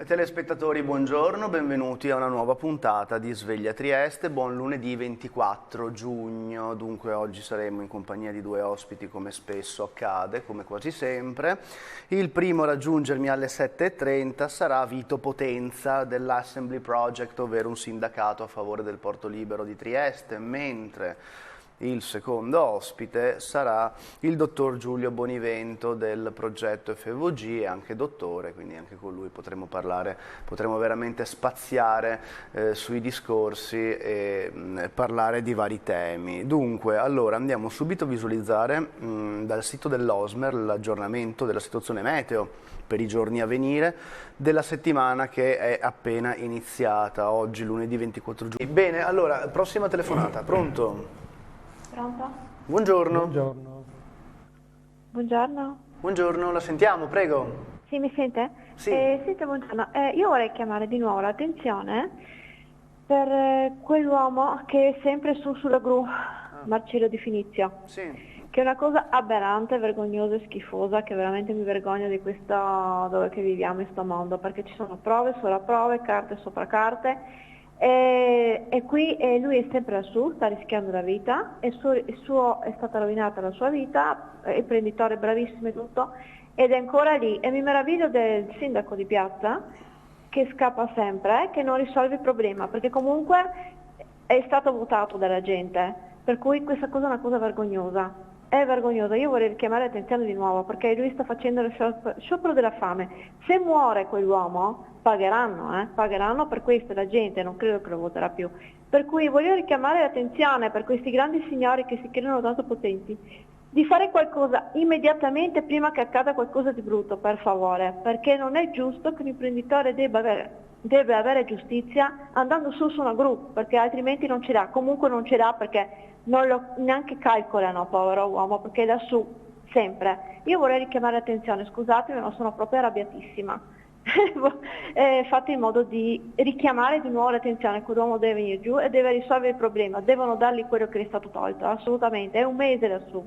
Telespettatori, buongiorno, benvenuti a una nuova puntata di Sveglia Trieste. Buon lunedì 24 giugno. Dunque oggi saremo in compagnia di due ospiti, come spesso accade, come quasi sempre. Il primo a raggiungermi alle 7:30 sarà Vito Potenza dell'Assembly Project, ovvero un sindacato a favore del Porto Libero di Trieste, mentre il secondo ospite sarà il dottor Giulio Bonivento del progetto FVG, e anche dottore, quindi anche con lui potremo parlare, potremo veramente spaziare sui discorsi e parlare di vari temi. Dunque, allora andiamo subito a visualizzare dal sito dell'Osmer l'aggiornamento della situazione meteo per i giorni a venire della settimana che è appena iniziata, oggi lunedì 24 giugno. Bene, allora, prossima telefonata, pronto? Pronto? Buongiorno. Buongiorno. Buongiorno. Buongiorno, la sentiamo, prego. Sì, mi sente? Sì. Senta, buongiorno. Io vorrei chiamare di nuovo l'attenzione per quell'uomo che è sempre sulla gru, Marcello Di Finizio. Sì. Che è una cosa aberrante, vergognosa e schifosa, che veramente mi vergogno di questo, dove che viviamo in sto mondo, perché ci sono prove sopra prove, carte sopra carte. E qui lui è sempre lassù, sta rischiando la vita, è stata rovinata la sua vita, è imprenditore bravissimo e tutto, ed è ancora lì. E mi meraviglio del sindaco di piazza che scappa sempre, che non risolve il problema, perché comunque è stato votato dalla gente, per cui questa cosa è una cosa vergognosa. È vergognosa, io vorrei richiamare l'attenzione di nuovo, perché lui sta facendo lo sciopero della fame. Se muore quell'uomo pagheranno per questo, la gente non credo che lo voterà più. Per cui voglio richiamare l'attenzione per questi grandi signori che si credono tanto potenti, di fare qualcosa immediatamente prima che accada qualcosa di brutto, per favore, perché non è giusto che un imprenditore deve avere giustizia andando su una gru, perché altrimenti non ce l'ha. Comunque non ce l'ha perché non lo neanche calcolano, povero uomo, perché è lassù sempre. Io vorrei richiamare l'attenzione, scusatemi, ma sono proprio arrabbiatissima. Fate in modo di richiamare di nuovo l'attenzione, quell'uomo deve venire giù e deve risolvere il problema, devono dargli quello che gli è stato tolto, assolutamente, è un mese lassù,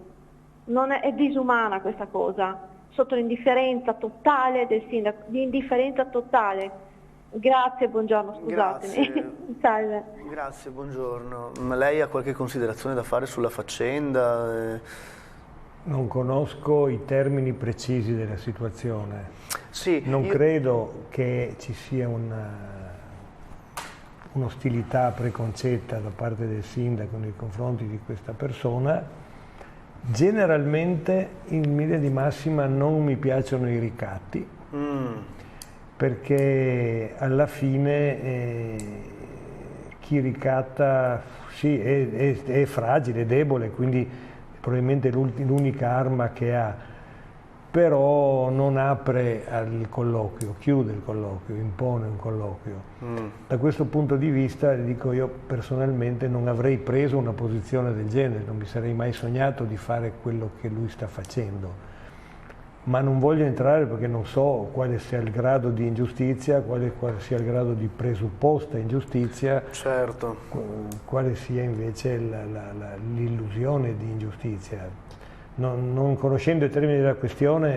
non è disumana questa cosa, sotto l'indifferenza totale del sindaco, di indifferenza totale. Grazie, buongiorno, scusatemi. Grazie. Salve. Grazie, buongiorno. Ma lei ha qualche considerazione da fare sulla faccenda? Non conosco i termini precisi della situazione. Sì, non credo che ci sia un'ostilità preconcetta da parte del sindaco nei confronti di questa persona. Generalmente in linea di massima non mi piacciono i ricatti, perché alla fine chi ricatta sì, è fragile, è debole, quindi probabilmente l'unica arma che ha, però non apre al colloquio, chiude il colloquio, impone un colloquio. Da questo punto di vista, dico, io personalmente non avrei preso una posizione del genere, non mi sarei mai sognato di fare quello che lui sta facendo. Ma non voglio entrare perché non so quale sia il grado di ingiustizia, quale sia il grado di presupposta ingiustizia, certo, quale sia invece l'illusione di ingiustizia. Non conoscendo i termini della questione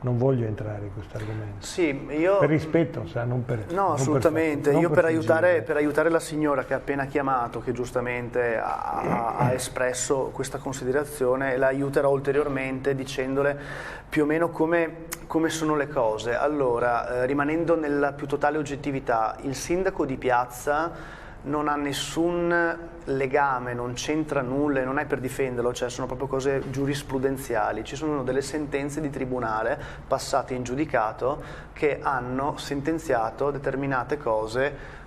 non voglio entrare in questo argomento. Sì, io... Per rispetto, sa, non per... No, non assolutamente. non io per fuggire. aiutare la signora che ha appena chiamato, che giustamente ha espresso questa considerazione, la aiuterò ulteriormente dicendole più o meno come sono le cose. Allora, rimanendo nella più totale oggettività, il sindaco di piazza non ha nessun legame, non c'entra nulla e non è per difenderlo, cioè sono proprio cose giurisprudenziali. Ci sono delle sentenze di tribunale passate in giudicato che hanno sentenziato determinate cose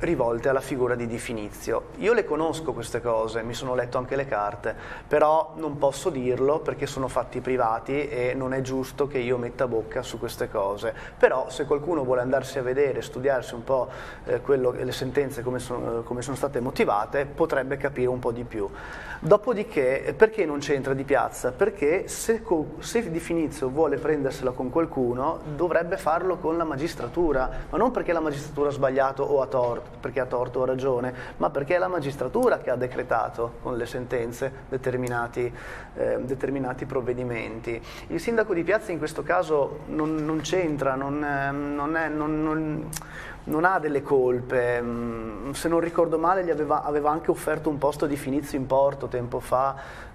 rivolte alla figura di Di Finizio. Io le conosco queste cose, mi sono letto anche le carte, però non posso dirlo perché sono fatti privati e non è giusto che io metta bocca su queste cose. Però se qualcuno vuole andarsi a vedere, studiarsi un po' le sentenze come sono state motivate, potrebbe capire un po' di più. Dopodiché, perché non c'entra Di Piazza? Perché se Di Finizio vuole prendersela con qualcuno, dovrebbe farlo con la magistratura, ma non perché la magistratura ha sbagliato o ha torto, torto o ragione, ma perché è la magistratura che ha decretato con le sentenze determinati provvedimenti. Il sindaco di Piazza in questo caso non c'entra, non ha delle colpe. Se non ricordo male aveva anche offerto un posto di Finizio in Porto tempo fa,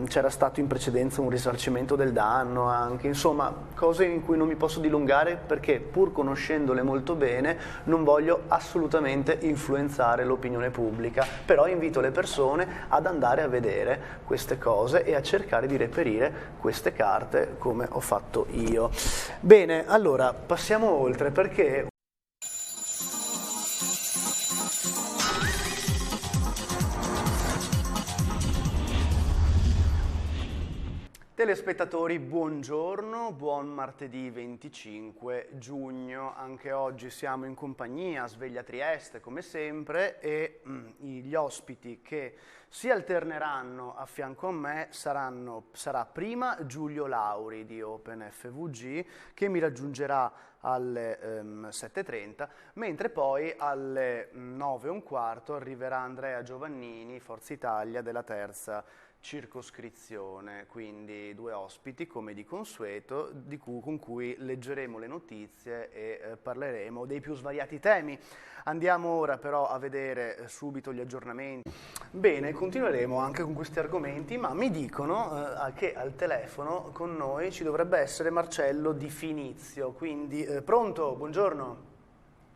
c'era stato in precedenza un risarcimento del danno anche, insomma cose in cui non mi posso dilungare perché pur conoscendole molto bene non voglio assolutamente influenzare l'opinione pubblica, però invito le persone ad andare a vedere queste cose e a cercare di reperire queste carte come ho fatto io. Bene, allora passiamo oltre perché telespettatori, buongiorno, buon martedì 25 giugno, anche oggi siamo in compagnia, Sveglia Trieste come sempre e gli ospiti che si alterneranno a fianco a me sarà prima Giulio Lauri di Open FVG che mi raggiungerà alle 7:30, mentre poi alle 9:15 arriverà Andrea Giovannini, Forza Italia della terza circoscrizione, quindi due ospiti come di consueto con cui leggeremo le notizie e parleremo dei più svariati temi. Andiamo ora però a vedere subito gli aggiornamenti. Bene, continueremo anche con questi argomenti, ma mi dicono che al telefono con noi ci dovrebbe essere Marcello Di Finizio, quindi pronto? Buongiorno.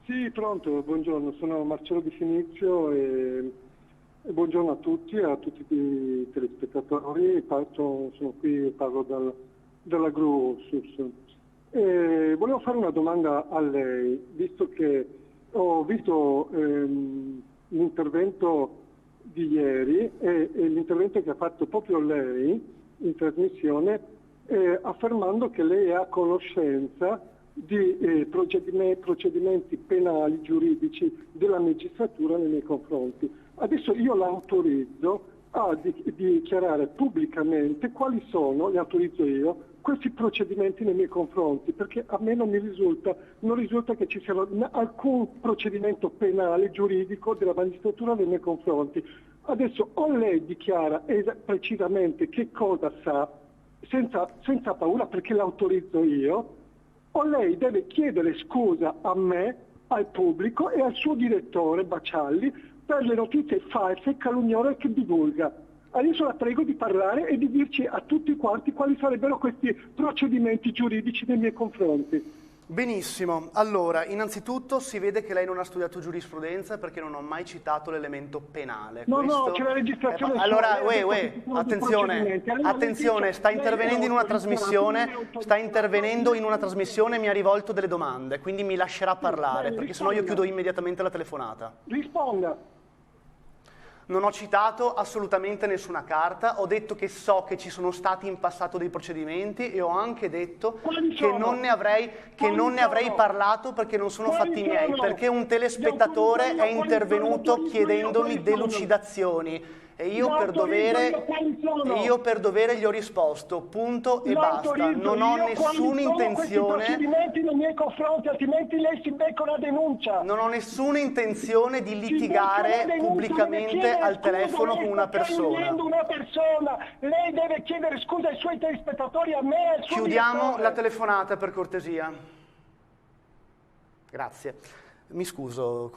Sì, pronto, buongiorno, sono Marcello Di Finizio e buongiorno a tutti i telespettatori, sono qui, parlo dalla Gru Ursus. Volevo fare una domanda a lei, visto che ho visto l'intervento di ieri e l'intervento che ha fatto proprio lei in trasmissione, affermando che lei è a conoscenza di procedimenti penali, giuridici della magistratura nei miei confronti. Adesso io l'autorizzo a dichiarare pubblicamente quali sono, le autorizzo io, questi procedimenti nei miei confronti, perché a me non risulta che ci sia alcun procedimento penale, giuridico della magistratura nei miei confronti. Adesso o lei dichiara precisamente che cosa sa, senza paura perché l'autorizzo io, o lei deve chiedere scusa a me, al pubblico e al suo direttore Bacialli per le notizie false e calunniose che divulga. Adesso la prego di parlare e di dirci a tutti quanti quali sarebbero questi procedimenti giuridici nei miei confronti. Benissimo, allora innanzitutto si vede che lei non ha studiato giurisprudenza perché non ho mai citato l'elemento penale. No, c'è la registrazione. Allora, attenzione, sta intervenendo in una trasmissione e mi ha rivolto delle domande, quindi mi lascerà parlare perché sennò io chiudo immediatamente la telefonata. Risponda. Non ho citato assolutamente nessuna carta, ho detto che so che ci sono stati in passato dei procedimenti e ho anche detto che non ne avrei parlato perché non sono fatti miei, perché un telespettatore è intervenuto chiedendomi delucidazioni e io per dovere gli ho risposto, punto e basta. Non ho nessuna intenzione. Procedimenti nei miei confronti, altrimenti lei si becca una denuncia. Non ho nessuna intenzione di litigare pubblicamente al telefono con una persona. Lei deve chiedere scusa ai suoi telespettatori, a me e al suo Chiudiamo direttore. la telefonata per cortesia. Grazie. Mi scuso.